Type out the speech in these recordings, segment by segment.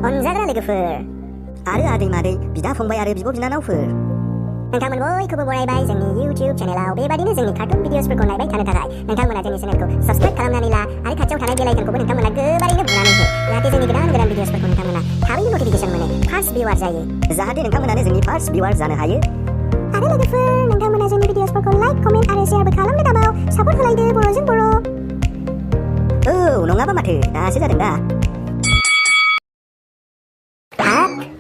अनजाग्रा लोगोफोर आरो आदै मादै बिदा फंबाय आरो बिब' बिनानावफोर नोंथांमोन बयखौबो बरायबाय जोंनि YouTube चेनेलाव बेबादिनो जोंनि कार्टुन भिडिअसफोरखौ नायबाय थानो थाखाय नोंथांमोना जोंनि चेनेलखौ साबस्क्राइब खालामनानै ला आरो खाथियाव थानाय बेल आइकनखौबो नोंथांमोना गोबारैनो बुनानै हो जाहाथे जोंनि गोदान भिडिअसफोरखौ नोंथांमोना थाबैनो नटिफिकेसन मोनो फार्स्ट भिउआर जायो जाहाथे नोंथांमोनानो जोंनि फार्स्ट भिउआर जानो हायो आरो लोगोफोर नोंथांमोना जोंनि भिडिअसफोरखौ लाइक कमेन्ट आरो शेयारबो खालामनो दाबाव सापर्ट होलायदो बर'जों बर' औ नङाबा माथो दासो जादों दा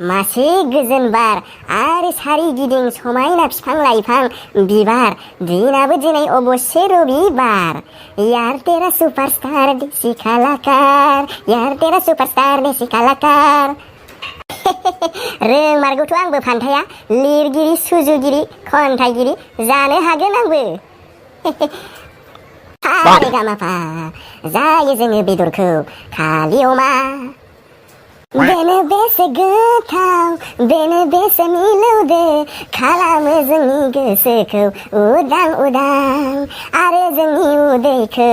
मासे गोजोन बार आरो सारिगिदिं समायना बिफां लाइफां बिबार दिनाबो दिनै अबश्य रबिबार यार तेरा सुपारस्टार देसी कलाकार यार तेरा सुपारस्टार देसी कलाकार रोंमारगौथ' आंबो फान्थाया लिरगिरि सुजुगिरि खन्थाइगिरि जानो हागोन आंबो रे गामाफा जायो जोङो बेदरखौ खालि अमा बेनो बेसे गोथाव बेनो बेसे मिलौदो खालामो जोंनि गोसोखौ उदां उदां आरो जोंनि उदैखौ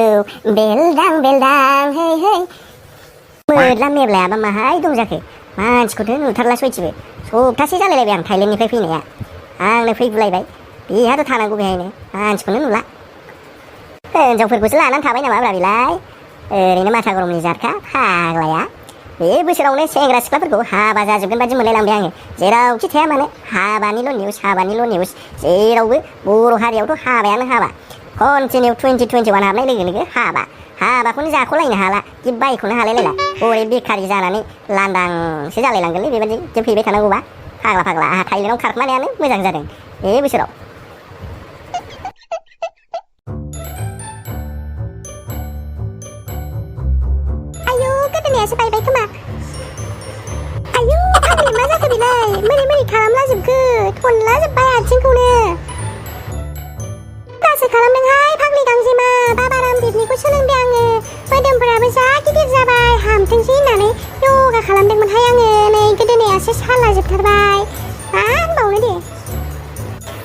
बेलदां बेलदां हे हे मोरला मेब्लायाबा माहाय दं जाखो मानसिखौथ' नुथारला सयथिबो सप्तासे जालायलायबाय आं थाइलेण्डनिफ्राय फैनाया आंनो फैगुलायबाय बेहाथ' थानांगौ बेहायनो मानसिखौनो नुला हिनजावफोरखौसो लानानै थाबाय नामा ब्रा बेलाय ओरैनो माथा गरमनि जारखा फाग्लाया बे बोसोरावनो सेंग्रा सिख्लाफोरखौ हाबा जाजोबगोन बादि मोनलायलांबाय आङो जेरावखि थाया मानो हाबानिल' निउस जेरावबो बर' हारियावथ' हाबायानो हाबा कन्टिनिउ 2021 हाबनाय लोगो लोगो हाबाखौनो जाख'लायनो हाला गिब बायखौनो हालायलायला हरै बेखारि जानानै लांदांसो जालायलांगोनलै बेबायदि जोबफैबाय थानांगौबा फाग्ला आंहा थाइलेण्डआव खारखोमानायानो मोजां जादों बे बोसोराव गोदोनायासो बायबाय खोमा आयु फाग्लि मा जाखो बेलाय मोरै खालामला जोबखो थनला जोब्बाय आथिंखौनो दासो खालामदोंहाय फाग्लि गांजेमा बाबा रामदेबनिखौ सोलोंबाय आङो मोदोमफोराबो जा गिदिर जाबाय हामथोंसै होननानै यगा खालामदोंमोनहाय आङो नै गोदोनायासो साला जोबथारबाय मा होनबावनो दे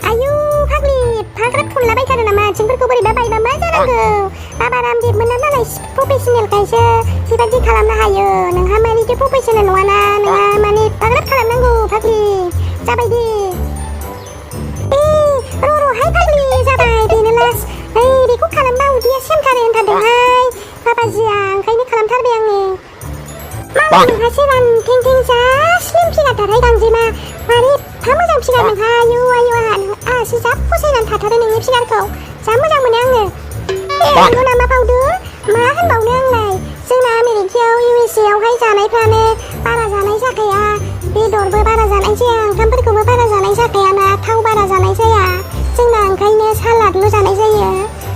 आयु फाग्लि फाग्राब थनलाबायथारो नामा आथिंफोरखौ बोरैबा बायबा मा जानांगौ बाबा रामदेबमोना मालाय प्रफेसनेलखायसो बेबायदि खालामनो हायो नोंहा मानिथ' प्रफेसनेल नङाना नोंहा माने फाग्राब खालामनांगौ फाग्लि जाबाय दे र'हाय फाग्लि जाबाय बेनो लास बेखौ खालामबा उदैया सेमथारो होनथारदोंहाय बाबाजिया ओंखायनो खालामथारबाय आङो नोंहासो रानथेंथें जा स्लिम फिगारथारहाय गांजेमा माने एफा मोजां फिगार नोंहा आयु आहासो जा फसायनानै थाथारो नोंनि फिगारखौ जा मोजां मोनो आङो नंगौ नामा बावदो मा होनबावनो आंलाय जोंना आमेरिकायाव USA आवहाय जानायफ्रानो बारा जानाय जाखाया बेदरबो बारा जानाय जाया ओंखामफोरखौबो बारा जानाय जाखायाना थाव बारा जानाय जाया जोंना ओंखायनो सालादल' जानाय जायो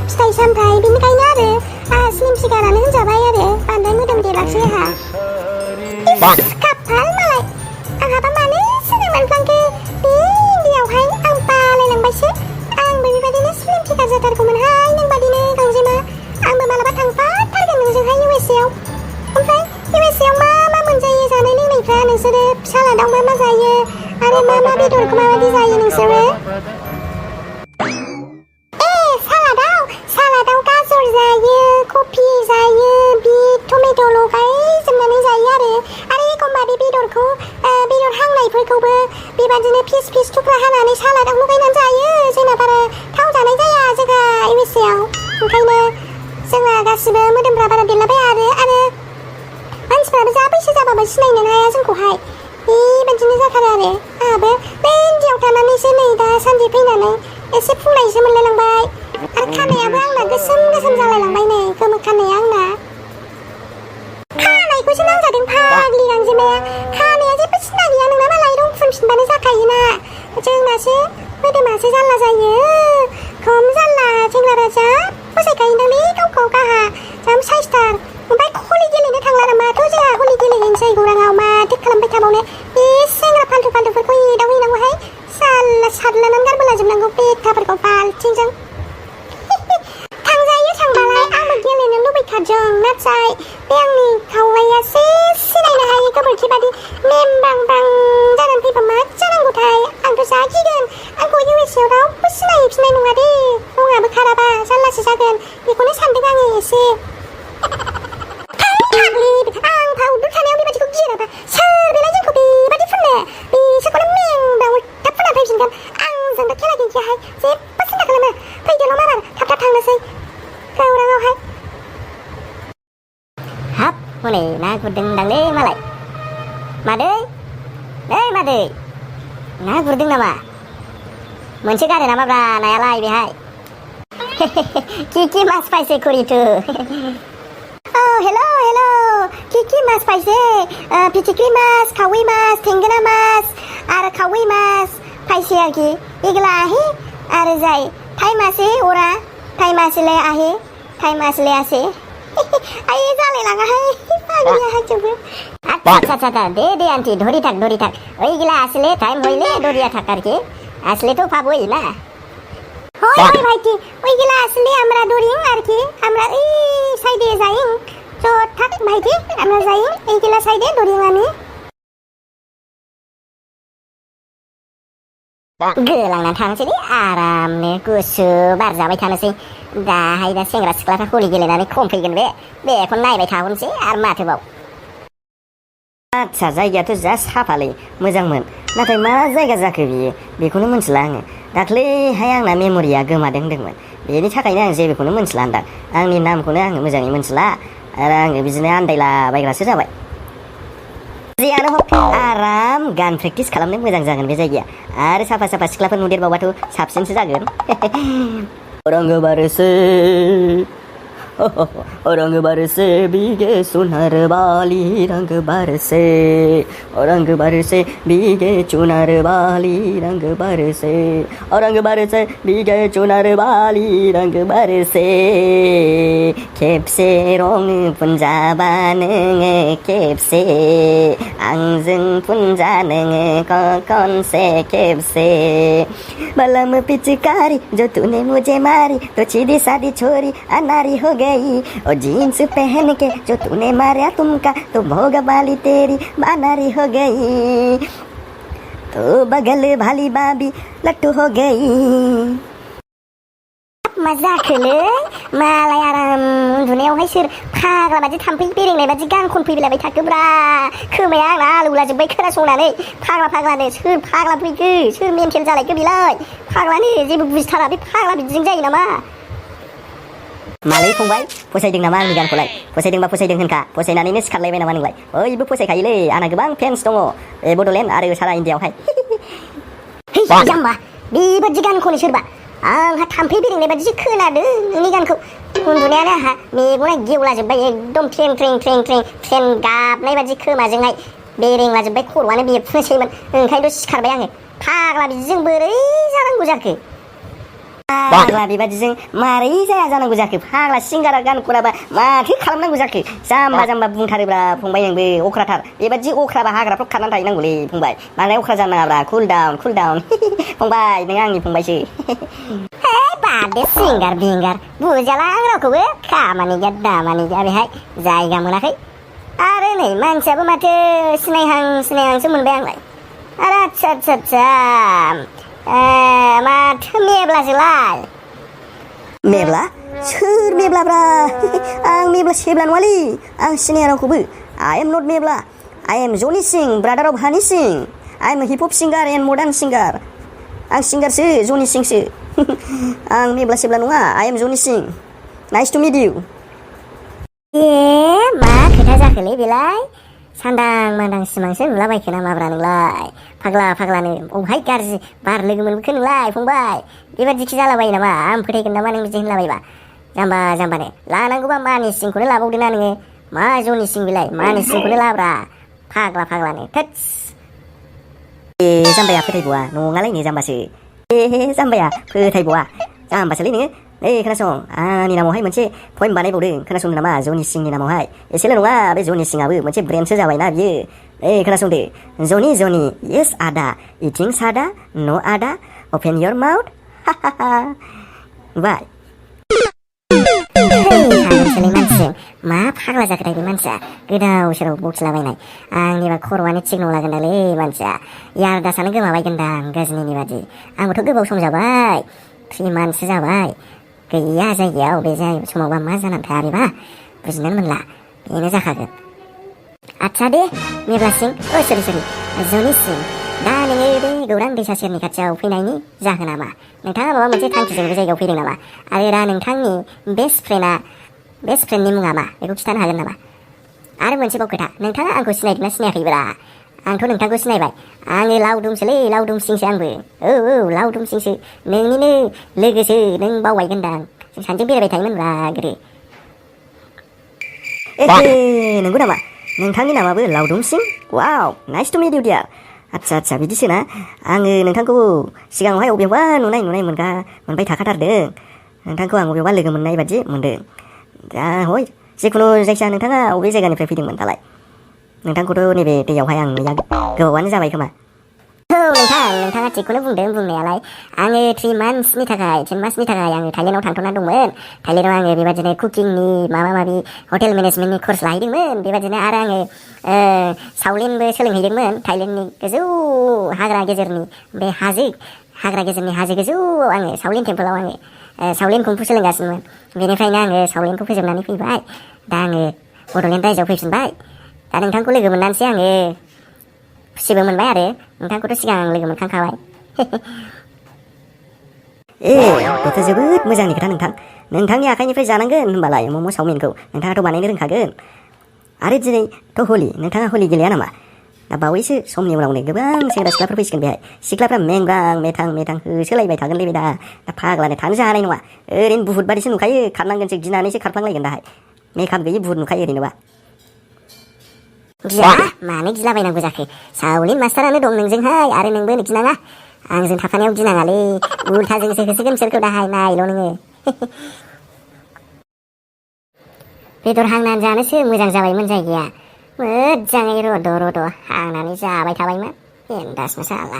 फिथाइ सामथाइ बेनिखायनो आरो आहा स्लिम फिगारानो होनजाबाय आरो बांद्राय मोदोम देराखसै आहा खाफाल मालाय आंहाबा मानो सोलोंलांफ्लांखो बे इन्डियावहाय आं बालायलांबायसो आंबो बेबायदिनो स्लिम फिगार जाथारगौमोनहाय नोंबादिनो गांजेमा आंबो मालाबा थांफाथारगोन नोंजोंहाय USA आव ओमफ्राय USA आव मा मोनजायो जानाय लोंनायफ्रा नोंसोरो सालादाव मा जायो आरो मा बेदरखौ माबायदि जायो नोंसोरो सालादाव गाजर जायो कफि जायो बिट टमेट' लगायजोबनानै जायो आरो एखमबा बे बेदरखौ बेदर हांनायफोरखौबो बेबादिनो फिस थुख्रा हानानै सालादाव लगायनानै जायो जोंना बारा थाव जानाय जाया जोंहा USA आव ओंखायनो जोंना गासिबो मोदोमफ्रा बारा देरलाबाया आरो मानसिफ्राबो जा बैसो जाबाबो सिनायनो हाया जोंखौहाय बेबायदिनो जाथारो आरो आंहाबो बे इन्डियाव थानानैसो नै दासान्दि फैनानै एसे फुंनायसो मोनलायलांबाय आरो खानायाबो आंना गोसोम जालायलांबाय नै गोमो खानाया आंना खानायखौसो नांजादों फाग्लि गांजेमाया खानाया जेबो सिना गैया नोंना मालाय रं फुनफिनबानो जाखायोना जोंनासो मोदोमासो जाल्ला जायो खम जाल्ला सेंग्राफ्रा जा फसायखायोदांलै गावखौ गाहा जा साइसथार ओमफ्राय हलि गेलेनो थांला नामाथ' जोंहा हलि गेलेहैनोसै गौराङाव माथो खालामबाय थाबावनो बे सेंग्रा फाल्थुफोरखौ एदावहैनांगौहाय साल्ला सारलानानै गारबोलाजोबनांगौ बेथाफोरखौ बाल्थिंजों थांजायो थांबालाय आंबो गेलेनो लुबैखादों नाथाय बे आंनि खावलायासो सिनायनो हायै गोबोरखि बादि मेमबां जानानै फैबा मा जानांगौथाय आंथ' जा गिगोन आंखौ USA आव रावबो सिनायहैफिननाय नङा दे रङाबो खाराबा जाल्लासो जागोन बेखौनो सानदों आङो एसे फाग्लि आं फावदुर थानायाव बेबादिखौ गियाबा सोर मादै मादै ना गुरदों नामा मोनसे गारो नामाब्रा नायालाय बेहाय कि मास पाइसे खुरिथु हेलो कि मास पाइसे फिथिख्रि मास खावै मास थेंगोना मास आरो खावै मास पाइसे आरोखि एगला आहे आरो जाय थाइ मासे ओरा थाइ मासेलाय आहे थाइ मासेलाय आसे आये जालाय लाङाहाय पागलिया हाजोबो আচ্ছা দে আন্টি ধরি থাক ওইগুলা আসলে টাইম হইলে দরিয়া থাক আর কি আসলে তো পাবোই না হয় ভাইটি ওইগুলা আসলে আমরা দরিং আর কি আমরা এই সাইডে যাইং তো থাক ভাইটি আমরা যাইং এইগুলা সাইডে দরিং আমি गोलांना थांसै आरामनो गुसु बार जाबाय थानोसै दाहाय दा सेंग्रा सिख्लाफ्रा हलि गेलेनानै खमफैगोन बेखौ नायबाय थाहनोसै आरो माथोबाव आच्छा जायगायाथ' जा साफालै मोजांमोन नाथाय मा जायगा जाखो बियो बेखौनो मोनथिला आङो दाख्लैहाय आंना मेम'रिया गोमादों होनदोंमोन बेनि थाखायनो आं जेबोखौनो मोनथिला होनदां आंनि नामखौनो आङो मोजाङै मोनथिला आरो आङो बिदिनो आन्दायलाबायग्रासो जाबाय जियानो हक आराम गान प्रेक्टिस खालामनो मोजां जागोन बे जायगाया आरो साफा सिख्लाफोर नुदेरबावबाथ' साबसिनसो जागोन रंग बरसे रंग बरसे बीगे सुनर वाली रंग बरसे बीगे चुनर वाली रंग बरसे बीगे चुनर वाली रंग बरसे खेबसे रं फुनजाबा नोङो खेबसे आंजों फुनजा नोङो खनसे खेबसे बलम पिचकारी जो तूने मुझे मारी तो सीधी सादी छोरी अनारी हो गई और जीन्स पहन के जो तूने मारा तुमका तो भोग वाली तेरी बानारी हो गई तो बगल भाली बाबी लट्टू हो गई मजा खोलै मालाय आराम उन्दुनायावहाय सोर फाग्ला बादि थाम्फै बेरेंनाय बादि गान खनफैलायबाय थाखोब्रा खोमाया आंना आलौलाजोब्बाय खोनासंनानै फाग्लानो सोर फाग्ला फैखो सोर मेन्टेल जालायखो बेलाय फाग्लानो जेबो बुजिथारा बे फाग्ला बिदिजों जायो नामा मालै फंबाय फसायदों नामा आंनि गानखौलाय फसायदोंबा फसायदों होनखा फसायनानैनो सिखारलायबाय नामा नोंलाय ओइबो फसायखायोलै आंना गोबां फेन्स दङ बड'लेण्ड आरो सारा इन्डियायावहाय जाम्बा बेबादि गान खनो सोरबा आंहा थाम्फै बेरेंनाय बादिसो खोनादों नोंनि गानखौ उन्दुनायानो आंहा मेगना गेवलाजोब्बाय एकदम ट्रेन गाबनाय बादि खोमाजोंहाय बेरेंलाजोब्बाय खर'आनो बेरफुनोसैमोन ओंखायनोथ' सिखारबाय आङो फाग्ला बिदिजों बोरै जानांगौ जाखो फाग्ला बेबादिजों मारै जाया जानांगौ जाखो फाग्ला सिंगारा गान खनाबा माथो खालामनांगौ जाखो जाम्बा बुंथारोब्रा फंबाय नोंबो अख्राथार बेबादि अख्राबा हाग्राफ्राव खारनानै थाहैनांगौलै फंबाय बांद्राय अख्रा जानो नाङाब्रा कुल डाउन फंबाय नों आंनि फंबायसो बादे सिंगार बिंगार बुजाला आं रावखौबो खामानि गैया दामानि गैया बेहाय जायगा मोनाखै आरो नै मानसियाबो माथो सिनायहांसो मोनबाय आंलाय आरो आच्छा माथो मेब्लाजोलाय मेब्ला सोर मेब्लाब्रा आं मेब्ला सेब्ला नङालै आं सिनाया रावखौबो आइ एम नट मेब्ला आइ एम जनि सिं ब्रादार अफ हानि सिं आइ एम हिप हप सिंगार एन्ड मडार्न सिंगार आं सिंगारसो जनि सिंसो आं मेब्ला सेब्ला नङा आइ एम जनि सिं नाइस टु मिट इउ मा खोथा जाखोलै बेलाय सान्दां मान्दां सिमांसो नुलाबायखो नामाब्रा नोंलाय फाग्लानो अबहाय गाज्रि बार लोगो मोनबोखो नोंलाय फंबाय बेबादिखि जालाबायो नामा आं फोथायगोन नामा नों बिदि होनलाबायबा जाम्बानो लानांगौबा मानि सिंखौनो लाबावदो ना नोङो मा जनि सिं बेलाय मानि सिंखौनो लाब्रा फाग्लानो थोत्स जाम्बाया फोथायबावा नङालायनो जाम्बासो जाम्बाया फोथायबावा जाम्बासोलै नोङो खोनासं आंनि नामावहाय मोनसे पइम बानायबावदों खोनासंदो नामा जनि सिंनि नामावहाय एसेल' नङा बे जनि सिंआबो मोनसे ब्रेन्डसो जाबायना बियो खोनासंदो जनि येस आदा इटिं सादा नो आदा अपेन योर माउथ बाय मा फाग्ला जाखोथाय बे मानसिया गोदाव सोराव बखिलाबायनाय आंनिबा खर'आनो थिग नंलागोन दालै मानसिया यारदासानो गोमाबायगोनदां गाज्रिनि बादि आंबोथ' गोबाव सम जाबाय 3 मान्थसो जाबाय गैया जायगायाव बे समावबा मा जानानै थायारिबा बुजिनानै मोनला बेनो जाखागोन आच्छा दे मेब्ला सिं सरि जनि सिं दा नोङो बे गौरां दैसा सेरनि खाथियाव फैनायनि जाहोना मा नोंथाङा माबा मोनसे थांखिजों बे जायगायाव फैदों नामा आरो दा नोंथांनि बेस्ट फ्रेन्डनि मुङा मा बेखौ खिन्थानो हागोन नामा आरो मोनसेबाव खोथा नोंथाङा आंखौ सिनायदोंना सिनायाखैब्रा आंथ' नोंथांखौ सिनायबाय आङो लावदुमसोलै लावदुम सिंसो आंबो औ लावदुम सिंसो नोंनिनो लोगोसो नों बावबायगोनदां जों सानैजों बेरायबाय थायोमोनब्रा गोदो नंगौ नामा नोंथांनि नामाबो लावदुम सिं wow nice to meet you dear आदसा बिदिसो ना आङो नोंथांखौ सिगाङावहाय अबेयावबा नुनाय मोनबाय थाखाथारदों नोंथांखौ आं अबेयावबा लोगो मोननाय बादि मोनदों दा हय जिखुनु जायखिया नोंथाङा अबे जायगानिफ्राय फैदोंमोन दालाय नोंथांखौथ' नैबे दैयावहाय आं नुया गोबावानो जाबाय खोमा औ नोंथाङा थिगखौनो बुंदों बुंनायालाय आङो 3 मान्थसनि थाखाय आङो थाइलेण्डआव थांथ'ना दंमोन थाइलेण्डआव आङो बेबादिनो कुकिंनि माबि हटेल मेनेजमेन्टनि कर्स लाहैदोंमोन बेबादिनो आरो आङो सावलिनबो सोलोंहैदोंमोन थाइलेण्डनि गोजौ हाग्रा गेजेरनि बे हाग्रा गेजेरनि हाजो गोजौआव आङो सावलिन टेम्पोलाव आङो सावलिन कुंफु सोलोंगासिनोमोन बेनिफ्रायनो आङो सावलिनखौ फोजोबनानै फैबाय दा आङो बड'लेण्ड रायजोआव फैफिनबाय दा नोंथांखौ लोगो मोननानैसो आङो खुसिबो मोनबाय आरो नोंथांखौथ' सिगां लोगो मोनखांखाबाय बेथ' जोबोद मोजांनि खोथा नोंथांनि आखाइनिफ्राय जानांगोन होनबालाय मम' चावमिनखौ नोंथाङाथ' बानायनो रोंखागोन आरो दिनैथ' हलि नोंथाङा हलि गेलेया नामा दा बावैसो समनि उनावनो गोबां सेंग्रा सिख्लाफोर फैसिगोन बेहाय सिख्लाफ्रा मेथां होसोलायबाय थागोनलै बे दा फाग्लानो थानोसो हानाय नङा ओरैनो बुहुत बादिसो नुखायो खारनांगोनसो गिनानैसो खारफ्लांलायगोन दाहाय मेकआप गैयि बुहुत नुखायो ओरैनोबा गिया मानो गिलाबायनांगौ जाखो सावलिन मास्टारानो दं नोंजोंहाय आरो नोंबो गिनाङा आंजों थाफानायाव गिनाङालै उल्थाजोंसो होसोगोन बिसोरखौ दाहाय नायल' नोङो बेदर हांनानै जानोसो मोजां जाबायमोन जायगाया मोजाङै रद' हांनानै जाबाय थाबायमोन बिन्दास मासाला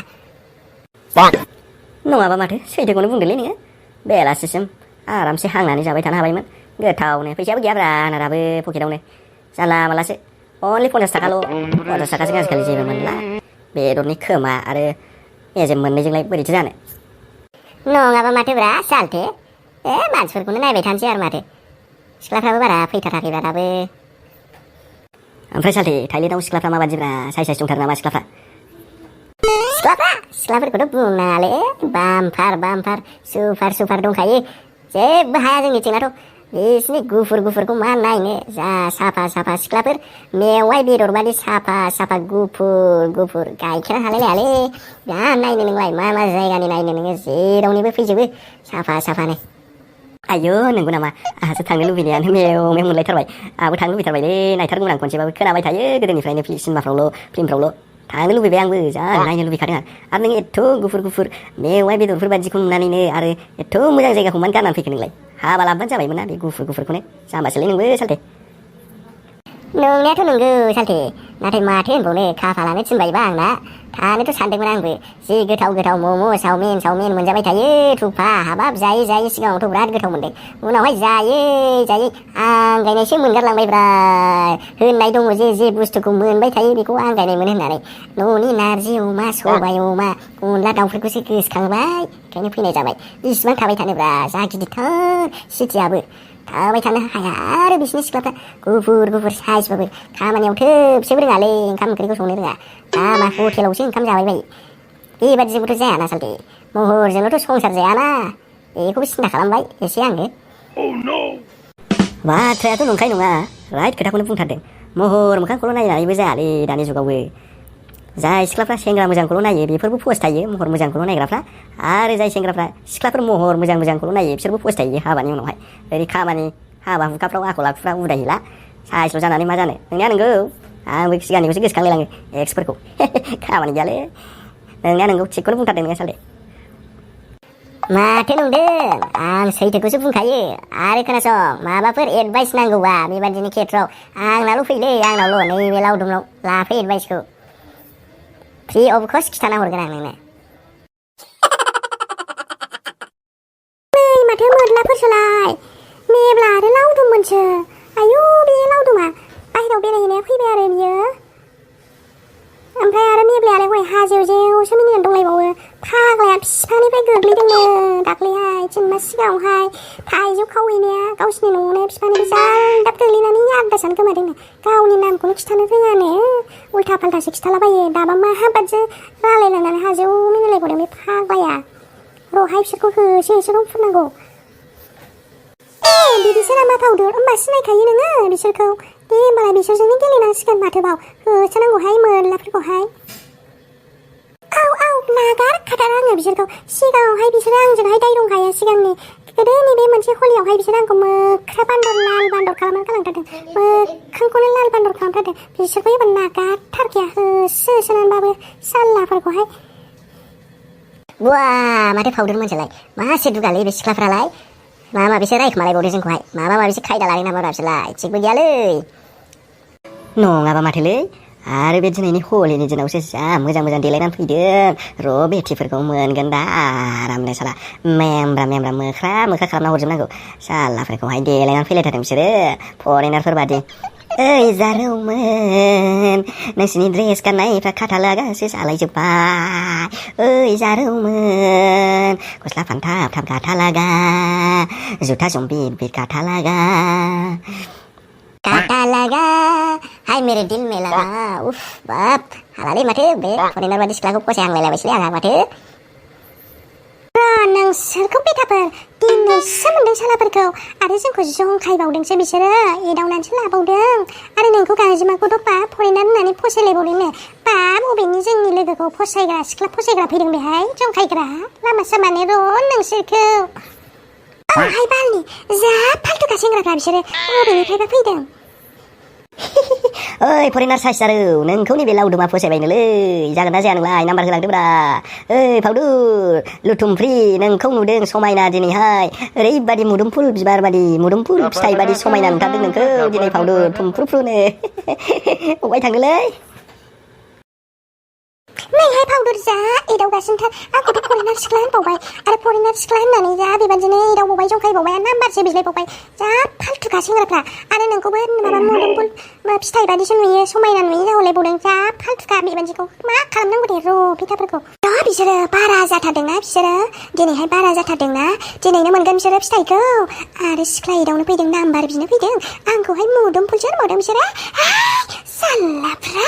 नङाबा माथो सैथोखौनो बुंदोलै नोङो बेलासिसिम आरामसे हांनानै जाबाय थानो हाबायमोन गोथावनो फैसायाबो गैयाब्रा आंना दाबो पकेटावनो जानला मालासो अनलि 50 थाखाल' 50 थाखासो आजिखालि जेबो मोनला बेदरनि खोमा आरो मेजेम मोननैजोंलाय बोरैथो जानो नङाबा माथोब्रा सालथे मानसिफोरखौनो नायबाय थानोसै आरो माथो सिख्लाफ्राबो बारा फैथाराखैब्रा दाबो ओमफ्राय सालथे थाइलेण्डआव सिख्लाफ्रा माबादिब्रा साइस दंथारो नामा सिख्लाफोरखौथ' बुंनाङालै बाम्पार सुपार दंखायो जेबो हाया जोंनिथिंनाथ' बिसिनि गुफुरखौ मा नायनो जा साफा सिख्लाफोर मेवाइ बेदर बादि साफा गुफुर गाइखेर हालायलायालै दा नायनो नोंलाय मा जायगानि नायनो नोङो जेरावनिबो फैजोबो साफानो आयौ नंगौ नामा आहासो थांनो लुबैनायानो मेव मोनलायथारबाय आंबो थांनो लुबैथारबायलै नायथारगौमोन आं खनसेबाबो खोनाबाय थायो गोदोनिफ्रायनो फिल्मफ्रावल' थांनो लुबैबाय आंबो जा नायनो लुबैखादों आरो नों एथ' गुफुर मेवाइ बेदरफोर बादिखौ नुनानैनो आरो एथ' मोजां जायगाखौ मानो गारनानै फैखो नोंलाय हाबा लाबोबानो जाबायमोन ना बे गुफुरखौनो जाम्बासोलै नोंबो सालथे नंनायाथ' नंगौ सालथे नाथाय माथो होनबावनो खाफालानो थिनबायबा आंना थानोथ' सानदोंमोन आंबो जि गोथाव मम' चावमिन मोनजाबाय थायो थुफा हाबाब जायै सिगाङावथ' बिराद गोथाव मोनदों उनावहाय जायै आंगायनायसो मोनगारलांबायब्रा होननाय दङ जे बुस्थुखौ मोनबाय थायो बेखौ आंगायनाय मोनो होननानै न'नि नारजि अमा सबाय अमा अनला दाउफोरखौसो गोसोखांबाय ओंखायनो फैनाय जाबाय बिसिबां थाबाय थानोब्रा जा गिदिरथार सिटियाबो थाबाय थानो हाया आरो बिसिनि सिख्लाफ्रा गुफुर साइसबाबो खामानियाव थोबसेबो रोङालै ओंखाम ओंख्रिखौ संनो रोङा दा मा हटेलावसो ओंखाम जाबाय बायो बेबादिजोंबोथ' जायाना सालथे महरजोंल'थ' संसार जायाना बेखौबो सिन्था खालामबाय एसे आङो बाथ्रायाथ' नंखाय नङा राइट खोथाखौनो बुंथारदों महर मोखांखौल' नायनानैबो जायालै दानि जुगावबो जाय सिख्लाफ्रा सेंग्रा मोजांखौल' नायो बेफोरबो फस्थायो महर मोजांखौल' नायग्राफ्रा आरो जाय सेंग्राफ्रा सिख्लाफोर महर मोजांखौल' नायो बिसोरबो फस्थायो हाबानि उनावहाय ओरै खामानि हाबा हुखाफ्राव आखल आखुफ्रा उदायहैला साइसल' जानानै मा जानो नोंनिया नंगौ आंबो सिगांनिखौसो गोसोखांलायलाङो एक्सफोरखौ खामानि गैयालै नोंनिया नंगौ थिगखौनो बुंथारदों नोंनिया सालथे माथो नंदों आं सैथोखौसो बुंखायो आरो खोनासं माबाफोर एडभाइस नांगौबा बेबादिनि खेथ्रआव आंनाल' फैलै आंनावल' नैबे लावदुमनाव लाफै एडभाइसखौ फ्रि अफ कस्ट खिथाना हरगोन आं नोंनो माथो मोरलाफोरसोलाय मेब्ला आरो लावदुममोनसो आयौ बे लावदुमा बाहेरायाव बेरायहैनाया फैबाय आरो बियो ओमफ्राय आरो मेब्लायालाय हय हाजोआव जेवसो मिनिनानै दंलायबावो फाग्लाया बिफांनिफ्राय गोग्लैदोंनो दाख्लैहाय 3 मास सिगाङावहाय थाइजौ खावहैनाया गावसिनि न'आवनो बिफांनिफ्राय जालदाब गोग्लैनानै आदासानो गोमादोंनो गावनि नामखौनो खिथानो रोङानो उल्था फाल्थासो खिथालाबायो दाबा मा हाबादसो रायलायलायनानै हाजोआव मिनिलायबावदों बे फाग्लाया र'हाय बिसोरखौ होसो फुननांगौ बिदिसो नामा फावदुर होमबा सिनायखायो नोङो बिसोरखौ दे होमबालाय बिसोरजोंनो गेलेनांसिगोन माथोबाव होसोनांगौहाय मोनलाफोरखौहाय औ नागार खाथार आङो बिसोरखौ सिगाङावहाय बिसोरो आंजोंहाय दाय दंखायो सिगांनि गोदोनि बे मोनसे हलियावहाय बिसोर आंखौ मोख्रा बान्दर लाल बान्दर खालामनानै गालांथारदों मोखांखौनो लाल बान्दर खालामथारदों बिसोरखौ एबार नागारथारखाया होसोनानैबाबो साल्लाफोरखौहाय बुवा माथो फावदों मोनसेलाय मासे दुगालै बे सिख्लाफ्रालाय माबा माबिसो रायखोमालायबावदो जोंखौहाय माबा माबिसो खायदा लानाय नामा बिसोरलाय थिगबो गैयालै नङाबा माथोलै आरो बे दिनैनि हलिनि दिनावसो जा मोजां मोजां देलायनानै फैदों र' बेटिफोरखौ मोनगोन दा आरामनो साला मेमब्रा मोख्रा खालामना हरजोबनांगौ सालाफोरखौहाय देलायनानै फैलायथारदों बिसोरो फरेनारफोर बादि ओइ जारौमोन नोंसिनि ड्रेस गाननायफ्रा खाथा लागासो सालायजोब्बाय ओइ जारौमोन गस्ला फान्थाब थाब गाथा लागा जुथा जम्बिद गाथा लागा हाय मेरे दिल में लगा उफ बाप हालालै माथो बे फरेनार बादि सिख्लाखौ फसायहांलायलायबायसैलै आंहा माथो नोंसोरखौ बेटाफोर दिनैसो मोनदों सालाफोरखौ आरो जोंखौ जंखायबावदोंसो बिसोरो एदावनानैसो लाबावदों आरो नोंखौ गांजेमाखौथ' बाप फरेनार होननानै फसायलायबावदोंनो बाप बबेनि जोंनि लोगोखौ फसायग्रा सिख्ला फसायग्रा फैदों बेहाय जंखायग्रा लामा सामानि र' नोंसोरखौ हाय बालनि जा फाल्थुखा सेंग्राफ्रा बिसोरो बबेनिफ्रायबा फैदों ओइ फरेनार साइस जारौ नोंखौ नैबे लावदुमा फसायबायनोलै जागोन ना जाया नोंलाय नाम्बार होलांदोब्रा ओइ फावदुर लुथुमफ्रि नोंखौ नुदों समायना दिनैहाय ओरैबादि मुदुमफुल बिबार बादि मुदुमफुल फिथाइ बादि समायना नुथारदों नोंखौ दिनै फावदुर थुमफ्रुफ्रुनो अबाय थांनोलै नैहाय फावदुर जा एदावगासिनोथार आंखौथ' फरेनार सिख्ला होनबावबाय आरो फरेनार सिख्ला होननानै जा बेबादिनो एदावबावबाय जंखायबावबाय आरो नाम्बारसो बिलायबावबाय जा फाल्थुखा सेंग्राफ्रा आरो नोंखौबो माबा मोदोमफुल फिथाइ बादिसो नुयो समायना नुयो जाहरलायबावदों जा फाल्थुखा बेबादिखौ मा खालामनांगौ दे र' फिथाफोरखौ बिसोरो बारा जाथारदोंना बिसोरो दिनैहाय बारा जाथारदोंना दिनैनो मोनगोन बिसोरो फिथाइखौ आरो सिख्ला एदावनो फैदों नाम्बार बिनो फैदों आंखौहाय मोदोमफुलसो होनबावदों बिसोरो साल्लाफ्रा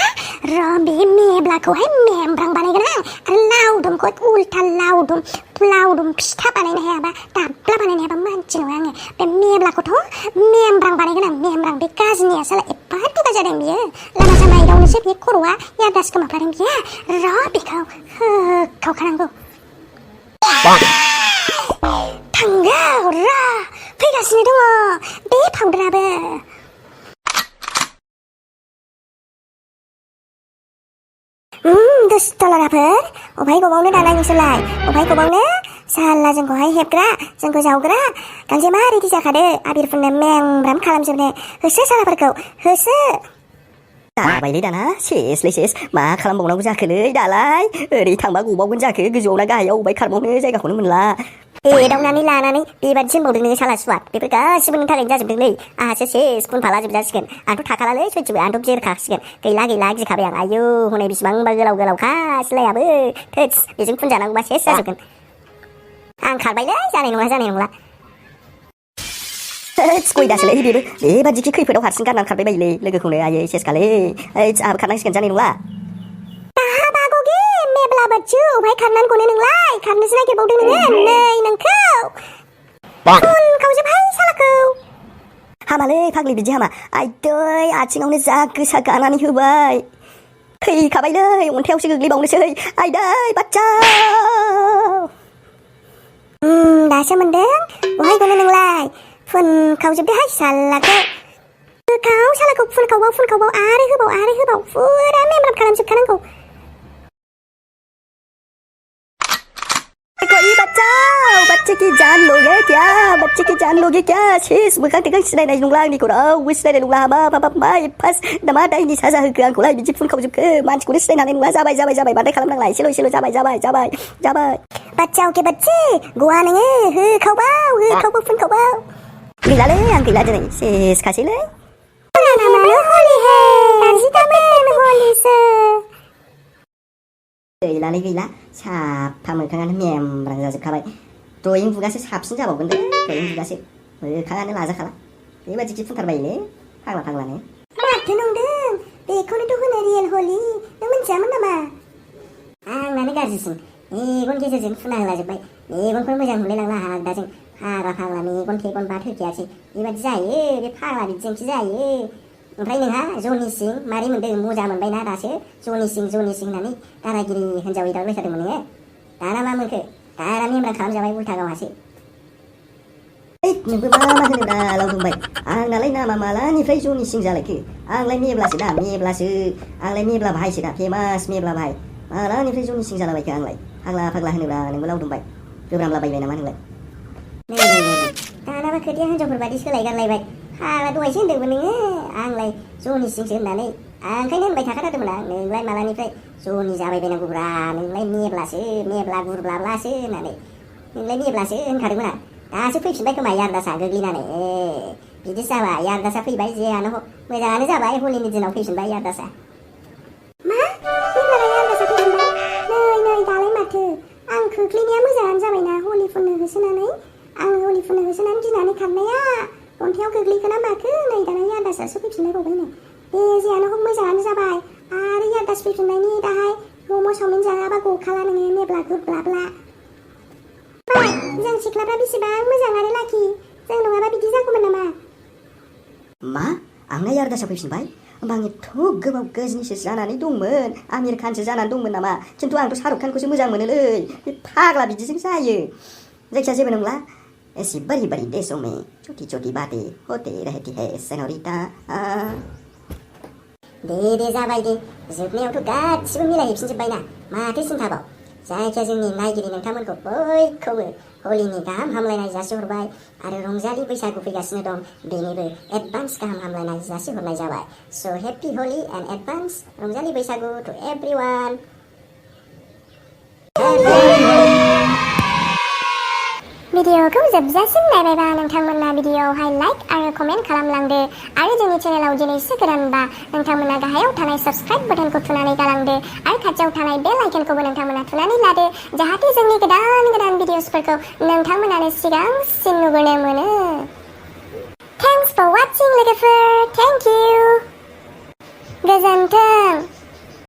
र' बे मेब्लाखौहाय मेमब्रां बानायगोन आं आरो लावदुमखौ उल्था लावदुम फिथा बानायनो हायाबा दाब्ला बानायनो हायाबा मानसि नङा आङो बे मेब्लाखौथ' मेमब्रां बानायगोन आं मेमब्रां बे गाज्रिनिया साला एफा दुगा जादों बियो लामा सामा एदावनोसो बे खर'आ यादास गोमाफ्लादों बियो र' बेखौ होखावखानांगौ थांगौ र' फैगासिनो दङ बे फावदुराबो दुस्थ'लराफोर अबहाय गबावनो दालाय नोंसोरलाय अबहाय गबावनो साला जोंखौहाय हेबग्रा जोंखौ जावग्रा गांजेमा रेडि जाखादो आबिर फुननो मेंब्राम खालामजोबनो होसो सालाफोरखौ होसो जाबायलै दाना सेस मा खालामबावनांगौ जाखोलै दालाय ओरै थांबा गबावगोन जाखो गोजौआव ना गाहायाव अबहाय खारबावनो जायगाखौनो मोनला एदावनानै लानानै बेबादिसो होनबावदों नोङो साला सुवाद बेफोर गासिबो नोंनि थाखायनो जाजोबदोंलै आंहासो सेस फुनफाला जोबजासिगोन आंथ' थाखालालै सयथिबो आंथ' जेरखासिगोन गैला गिखाबाय आं आयौ हनै बिसिबांबा गोलावखा सिलायाबो थोस बेजों फुनजानांगौबा सेस जाजोबगोन आं खारबायलै जानाय नंला गय दासोलै बेबो बेबादिखि खैफोदाव हारसिं गारनानै खारबाय बायोलै लोगोखौनो आयै सेसखालै आंहाबो खारनांसिगोन जानाय नंला मेब्ला बादजु अबहाय खारनानै गनो नोंलाय खारनोसो नागिरबावदों नोङो नै नोंखौ फुनखावजोबहाय सालाखौ हामालै फाग्लि बिदि हामा आइदै आथिङावनो जा गोसा गानानै होबाय थैखाबायलै अन्थायावसो गोग्लैबावनोसै आइदै बाच्चा दासो मोनदों बहाय गनो नोंलाय फुनखावजोबदोहाय सालाखौ होखाव सालाखौ फुनखावबाव आरो होबाव फुरा मेमब्राम खालामजोबखानांगौ बच्चे की जान लोगे क्या शेष मोखां थोखां सिनायनाय नंला आंनिखौ रावबो सिनायनाय नंला मा एफास मा दायनि साजा होखो आंखौलाय बिदि फुनखावजोबखो मानसिखौनो सिनायनानै नंला जाबाय बांद्राय खालामनांला एसेल' जाबाय बाच्चा अके बाच्चे गवा नोङो होखावबाव फुनखावबाव गैलालै आं गैला दिनै सेसखासैलै गैला साफा मोखाङानो मेमब्रां जाजोबखाबाय ड्रयिं बुकआसो साबसिन जाबावगोन दे ड्रयिं बुकआसो मोखाङानो लाजाखाला बेबादि फुनथारबायनो फाग्लानो माथो नंदों बेखौनोथ' होनो रियेल हलि नों मिथियामोन नामा आंनानो गाज्रिसिन मेगन गेजेरजों फुना होलाजोब्बाय मेगनखौनो मोजां नुलायलांला आगदाजों फाग्ला मेगन थेगन बाद होखायासै बेबादि जायो बे फाग्ला बिदिजोंसो जायो ओमफ्राय नोंहा जनि सिं मारै मोनदों मजा मोनबायना दासो जनि सिं होननानै दादागिरि हिन्जाव एदावबाय थादोंमोन नोङो दाना मा मोनखो दाना मेमब्ला खालामजाबाय उल्था गावहासो नोंबो मा होनोब्रा लावदुमबाय आंनालाय नामा मालानिफ्राय जनि सिं जालायखो आंलाय मेब्लासो दा आंलाय मेब्ला भाइसो दा फेमास मेब्ला भाइ मालानिफ्राय जनि सिं जालाबायखो आंलाय फाग्ला होनोब्रा नोंबो लावदुमबाय गोब्रामलाबायबाय नामा नोंलाय दानाबा खोथाया हिन्जावफोर बादि सोलायगारलायबाय फाग्ला दहायसो होनदोंमोन नोङो आंलाय जनि सिंसो होननानै ओंखायनो होनबाय थाखाथारदोंमोन आं नोंलाय मालानिफ्राय जनि जाबायबायनांगौब्रा नोंलाय मेब्ला गुरब्लाब्लासो होननानै नोंलाय मेब्लासो होनखादोंमोन आं दासो फैफिनबाय खोमा यारदासा गोग्लैनानै बिदिसो जाबाय यारदासा फैबाय जेयानो मोजाङानो जाबाय हलिनि दिनाव फैफिनबाय यारदासा मा मेब्ला यारदासा फैफिनबाय नै दालाय माथो आं खोख्लैनाया मोजाङानो जाबायना हलि फुननो होसोनानै गिनानै खारनाया अन्थायाव गोग्लैखो ना माखो नै दाना यारदासासो फैफिनबाय बावबायनो दे जेयानो मोजाङानो जाबाय आरो यारदास फैफिननायनि दाहाय मम' चावमिन जायाबा गखाला नोङो मेब्ला गुरब्लाब्ला जों सिख्लाफ्रा बेसेबां मोजां आरो लाखि जों नङाबा बिदि जागौमोन नामा मा आंना यारदासा फैफिनबाय होमबा आं एथ' गोबाव गजनिसो जानानै दंमोन आमिर खानसो जानानै दंमोन नामा खिन्थु आंथ' शाहरुख खानखौसो मोजां मोनोलै बे फाग्ला बिदिजों जायो जायखिया जेबो नंला ऐसी बड़ी बड़ी देशों में छोटी छोटी बातें होते रहती है सेनोरिटा दे जाबाय दे जोबनायावथ' गासिबो मिलायहैफिनजोब्बायना माथो सिन्थाबाव जायखिया जोंनि नायगिरि नोंथांमोनखौ बयखौबो हलिनि गाहाम हामलायनाय जासिहरबाय आरो रंजालि बैसागु फैगासिनो दं बेनिबो एडभान्स गाहाम हामलायनाय जासिहरनाय जाबाय स' हेपि हलि एन्ड एडभान्स रंजालि बैसागु टु एभ्रिवान भिडिअखौ जोबजासिम नायबायबा नोंथांमोना भिडिअआवहाय लाइक आरो कमेन्ट खालामलांदो आरो जोंनि चेनेलाव दिनैसो गोदानबा नोंथांमोना गाहायाव थानाय साबस्क्राइब बाटनखौ थुनानै गालांदो आरो खाथियाव थानाय बेल आइकनखौबो नोंथांमोना थुनानै लादो जाहाथे जोंनि गोदान भिडिअसफोरखौ नोंथांमोनानो सिगांसिन नुबोनो मोनो थेंक्स फर वाचिं लोगोफोर थेंक इउ गोजोन्थों